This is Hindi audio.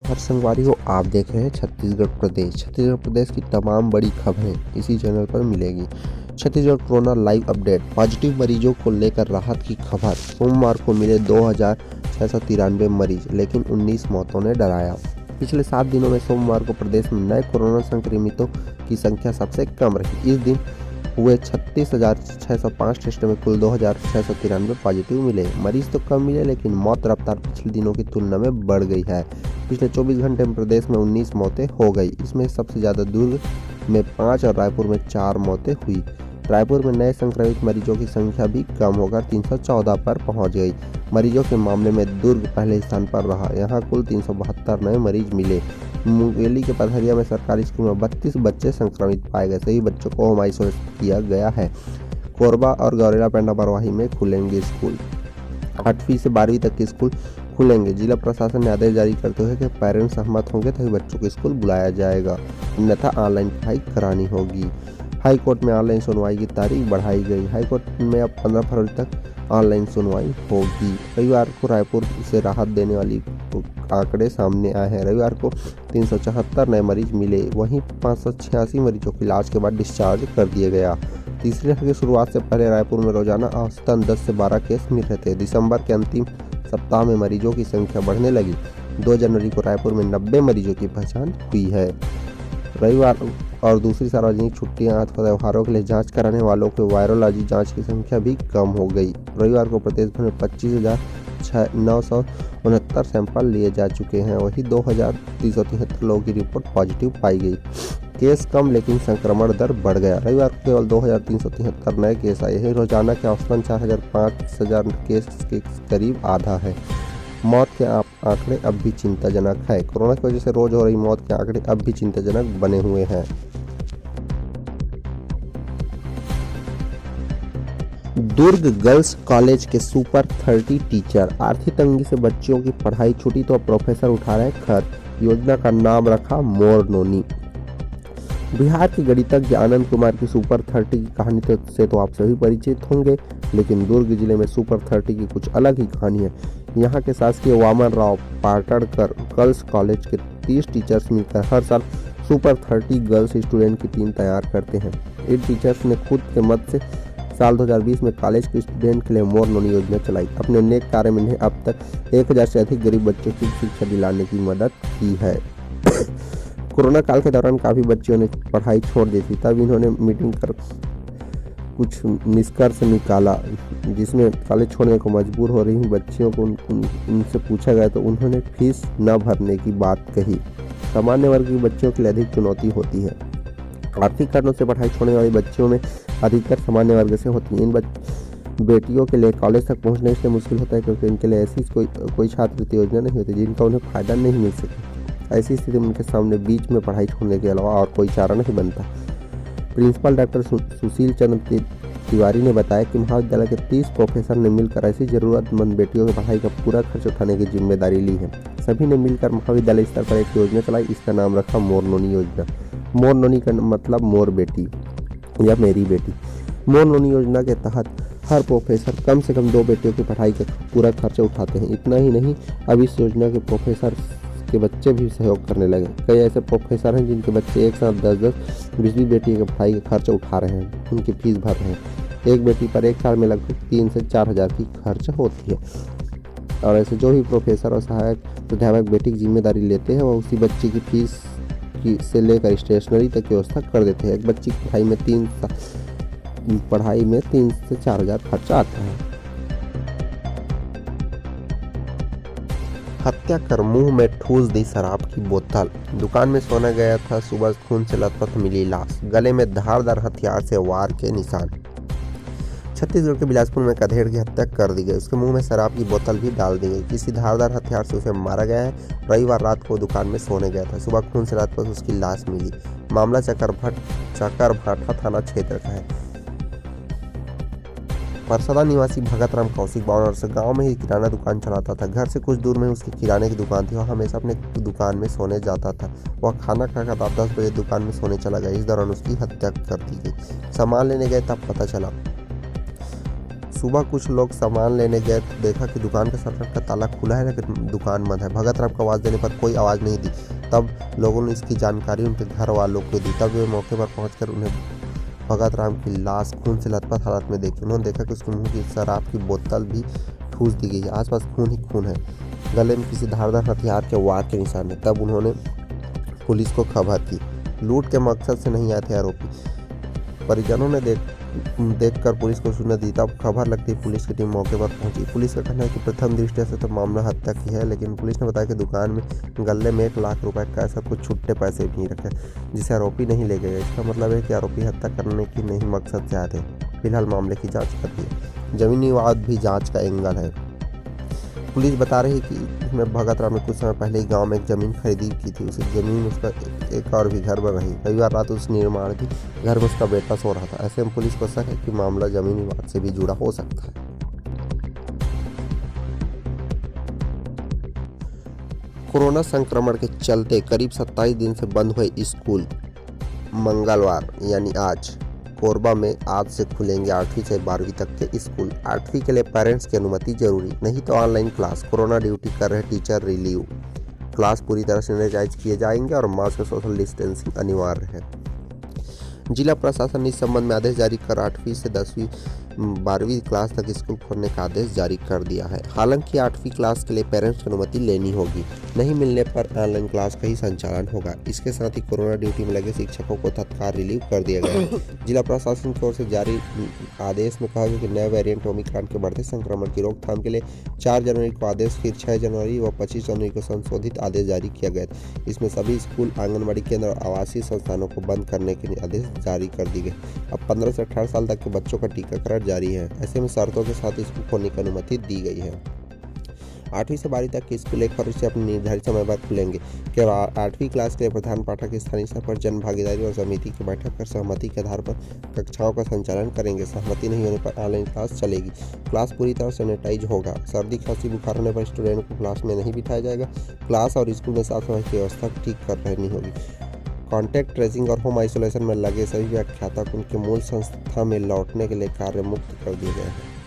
हर संगवारी हो आप देख रहे हैं छत्तीसगढ़ प्रदेश की तमाम बड़ी खबरें इसी चैनल पर मिलेगी। Chhattisgarh corona live update. Positive मरीजों को लेकर राहत की खबर। सोमवार को मिले 2693 मरीज, लेकिन 19 मौतों ने डराया। पिछले 7 दिनों में सोमवार को प्रदेश में नए कोरोना संक्रमितों की संख्या सबसे कम रही। इस दिन हुए 36,605 टेस्ट में कुल 2,693 पॉजिटिव मिले। मरीज तो कम मिले, लेकिन मौत रफ्तार पिछले दिनों की तुलना में बढ़ गई है। पिछले 24 घंटे में प्रदेश में 19 मौतें हो गई। इसमें सबसे ज़्यादा दुर्ग में 5 और रायपुर में 4 मौतें हुई। रायपुर में नए संक्रमित मरीजों की संख्या भी कम होकर 314 पर पहुंच गई। मरीजों के मामले में दुर्ग पहले स्थान पर रहा। यहां कुल 372 नए मरीज मिले। मुंगेली के पथरिया में सरकारी स्कूल में 32 बच्चे संक्रमित पाए गए। सभी बच्चों को होम आइसोलेट किया गया है। कोरबा और गौरेला पेंडा बरवाही में खुलेंगे स्कूल। 8वीं से 12वीं तक के स्कूल खुलेंगे। जिला प्रशासन ने आदेश जारी करते हुए कि पेरेंट्स सहमत होंगे तभी बच्चों को स्कूल बुलाया जाएगा, अन्यथा ऑनलाइन पढ़ाई करानी होगी। हाई कोर्ट में ऑनलाइन सुनवाई की तारीख बढ़ाई गई। हाई कोर्ट में अब 15 फरवरी तक ऑनलाइन सुनवाई होगी। रविवार को रायपुर से राहत देने वाली आंकड़े सामने आए हैं। रविवार को 374 नए मरीज मिले, वहीं 586 मरीजों को इलाज के बाद डिस्चार्ज कर दिया गया। तीसरी लहर की शुरुआत से पहले रायपुर में रोजाना औसतन 10 से 12 केस मिल रहे थे। दिसंबर के अंतिम सप्ताह में मरीजों की संख्या बढ़ने लगी। 2 जनवरी को रायपुर में 90 मरीजों की पहचान हुई है। रविवार और दूसरी सार्वजनिक छुट्टियां अथवा त्योहारों के लिए जांच कराने वालों के वायरोलॉजी जांच की संख्या भी कम हो गई। रविवार को प्रदेश भर में 25,969 सैंपल लिए जा चुके हैं। वहीं 2,373 लोगों की रिपोर्ट पॉजिटिव पाई गई। केस कम, लेकिन संक्रमण दर बढ़ गया। रविवार को केवल 2,373 नए केस आए हैं। रोजाना के औसतन 4,000-5,000 केस के करीब आधा है। मौत के आंकड़े अब भी चिंताजनक है। कोरोना की वजह से रोज हो रही मौत के आंकड़े अब भी चिंताजनक बने हुए हैं। दुर्ग गर्ल्स कॉलेज के सुपर 30 टीचर। आर्थिक तंगी से बच्चियों की पढ़ाई छूटी तो अब प्रोफेसर उठा रहे खर्च। योजना का नाम रखा मोर नोनी। बिहार के गणितज्ञ आनंद कुमार की सुपर 30 की कहानी से तो आप सभी परिचित होंगे, लेकिन दुर्ग जिले में सुपर 30 की कुछ अलग ही कहानी है। यहाँ के शासकीय वामन राव पाटड़कर गर्ल्स कॉलेज के 30 टीचर्स मिलकर हर साल सुपर 30 गर्ल्स स्टूडेंट की टीम तैयार करते हैं। इन टीचर्स ने खुद के मत से साल 2020 में कॉलेज के स्टूडेंट के लिए मोर नोनी योजना चलाई। अपने नेक कार्य में अब तक 1000 से अधिक गरीब बच्चों की शिक्षा दिलाने की मदद की है। कोरोना काल के दौरान काफ़ी बच्चियों ने पढ़ाई छोड़ दी थी, तब इन्होंने मीटिंग कर कुछ निष्कर्ष निकाला, जिसमें कॉलेज छोड़ने को मजबूर हो रही बच्चियों को उनसे पूछा गया तो उन्होंने फीस न भरने की बात कही। सामान्य वर्ग की बच्चियों के लिए अधिक चुनौती होती है। आर्थिक कारणों से पढ़ाई छोड़ने वाली बच्चियों में अधिकतर सामान्य वर्ग से होती है। इन बेटियों के लिए कॉलेज तक पहुंचना इसलिए मुश्किल होता है क्योंकि इनके लिए ऐसी कोई छात्रवृत्ति योजना नहीं होती जिनका उन्हें फायदा नहीं मिल सके। ऐसी स्थिति में उनके सामने बीच में पढ़ाई छोड़ने के अलावा और कोई चारा नहीं बनता। प्रिंसिपल डॉक्टर सुशील चंद्र तिवारी ने बताया कि महाविद्यालय के 30 प्रोफेसर ने मिलकर ऐसी जरूरतमंद बेटियों की पढ़ाई का पूरा खर्च उठाने की जिम्मेदारी ली है। सभी ने मिलकर महाविद्यालय स्तर पर एक योजना चलाई। इसका नाम रखा मोर नोनी योजना। मोर नोनी का मतलब मोर बेटी या मेरी बेटी। मोर नोनी योजना के तहत हर प्रोफेसर कम से कम 2 बेटियों की पढ़ाई का पूरा खर्च उठाते हैं। इतना ही नहीं, अब इस योजना के प्रोफेसर के बच्चे भी सहयोग करने लगे। कई ऐसे प्रोफेसर हैं जिनके बच्चे एक साथ 10-10, 20-20 बेटी की पढ़ाई का खर्च उठा रहे हैं, उनकी फीस भर रहे हैं। एक बेटी पर एक साल में लगभग 3 से 4 हज़ार की खर्च होती है। और ऐसे जो भी प्रोफेसर और सहायक अध्यापक बेटी की जिम्मेदारी लेते हैं, वह उसी बच्चे की फीस से लेकर स्टेशनरी तक की व्यवस्था कर देते हैं। एक बच्ची की पढ़ाई में 3 से 4 हज़ार खर्चा आता है। हत्या कर मुंह में ठूस दी शराब की बोतल। दुकान में सोना गया था, सुबह खून से लथपथ मिली लाश। गले में धारदार हथियार से वार के निशान। छत्तीसगढ़ के बिलासपुर में गधेड़ की हत्या कर दी गई। उसके मुंह में शराब की बोतल भी डाल दी गई। किसी धारदार हथियार से उसे मारा गया है। रविवार रात को दुकान में सोने गया था। सुबह खून से लथपथ उसकी लाश मिली। मामला चकरभाठा थाना क्षेत्र का है। परसदा निवासी भगत राम कौशिक 52 वर्ष गाँव में ही किराना दुकान चलाता था। घर से कुछ दूर में उसकी किराने की दुकान थी। वह हमेशा अपने दुकान में सोने जाता था। वह खाना खाकर रात 10 बजे दुकान में सोने चला गया। इस दौरान उसकी हत्या कर दी गई। सामान लेने गए तब पता चला। सुबह कुछ लोग सामान लेने गए तो देखा कि दुकान का शटर का ताला खुला है लेकिन दुकान बंद है। भगत राम को आवाज़ देने पर कोई आवाज़ नहीं दी। तब लोगों ने इसकी जानकारी उनके घर वालों को दी। तब वे मौके पर पहुंचकर उन्हें भगत राम की लाश खून से लथपथ हालत में देखी। उन्होंने देखा कि उसके मुंह की शराब की बोतल भी ठूस दी गई है। आसपास खून ही खून है। गले में किसी धारदार हथियार के वार के निशान है। तब उन्होंने पुलिस को खबर की। लूट के मकसद से नहीं आए थे आरोपी। परिजनों ने देखकर पुलिस को सूचना दी। तब खबर लगती पुलिस की टीम मौके पर पहुंची। पुलिस का कहना है कि प्रथम दृष्टया से तो मामला हत्या की है, लेकिन पुलिस ने बताया कि दुकान में गले में 1 लाख रुपए का ऐसा कुछ छुट्टे पैसे भी रखे जिसे आरोपी नहीं ले गए। इसका मतलब है कि आरोपी हत्या करने की नहीं मकसद से आए थे। फिलहाल मामले की जाँच कर रही है। जमीनी विवाद भी जाँच का एंगल है। पुलिस बता रही है कि इसमें भगत राम ने कुछ समय पहले ही गांव में एक ज़मीन खरीदी की थी। उसी ज़मीन में उसका एक और भी घर बन रही। रविवार रात उस निर्माण की घर में उसका बेटा सो रहा था। ऐसे में पुलिस को शक है कि मामला जमीनी विवाद से भी जुड़ा हो सकता है। कोरोना संक्रमण के चलते करीब 27 दिन से बंद हुए स्कूल मंगलवार यानी आज कोरबा में आज से खुलेंगे 8वीं से 12वीं तक के स्कूल। 8वीं के लिए पेरेंट्स की अनुमति जरूरी, नहीं तो ऑनलाइन क्लास। कोरोना ड्यूटी कर रहे टीचर रिलीव। क्लास पूरी तरह सैनिटाइज किए जाएंगे और मास्क और सोशल डिस्टेंसिंग अनिवार्य है। जिला प्रशासन ने इस संबंध में आदेश जारी कर 8वीं से 10वीं 12वीं क्लास तक स्कूल खोलने का आदेश जारी कर दिया है। हालांकि 8वीं क्लास के लिए पेरेंट्स की अनुमति लेनी होगी। नहीं मिलने पर ऑनलाइन क्लास का ही संचालन होगा। इसके साथ ही कोरोना ड्यूटी में लगे शिक्षकों को तत्काल रिलीव कर दिया गया है। जिला प्रशासन की ओर से जारी आदेश में कहा गया कि नए वेरिएंट ओमिक्रॉन के बढ़ते संक्रमण की रोकथाम के लिए 4 जनवरी को आदेश, फिर 6 जनवरी व 25 जनवरी को संशोधित आदेश जारी किया गया। इसमें सभी स्कूल, आंगनबाड़ी केंद्र और आवासीय संस्थानों को बंद करने के आदेश जारी कर दी गई। अब 15 से 18 साल तक के बच्चों का टीकाकरण जारी है। ऐसे में शर्तों के साथ स्कूल खोलने की अनुमति दी गई है। 8वीं से 12वीं तक के स्कूल 1 फरवरी से अपने निर्धारित समय पर खुलेंगे। केवल 8वीं क्लास के लिए प्रधान पाठक स्थानीय स्तर पर जन भागीदारी और समिति की बैठक कर सहमति के आधार पर कक्षाओं का संचालन करेंगे। सहमति नहीं होने पर ऑनलाइन क्लास चलेगी। क्लास पूरी तरह सैनिटाइज होगा। सर्दी, खांसी, बुखार होने पर स्टूडेंट को क्लास में नहीं बिठाया जाएगा। क्लास और स्कूल में साफ सफाई की व्यवस्था ठीक कर रहनी होगी। कॉन्टैक्ट ट्रेसिंग और होम आइसोलेशन में लगे सभी व्याख्याता को उनके मूल संस्था में लौटने के लिए कार्य मुक्त कर दिए गए हैं।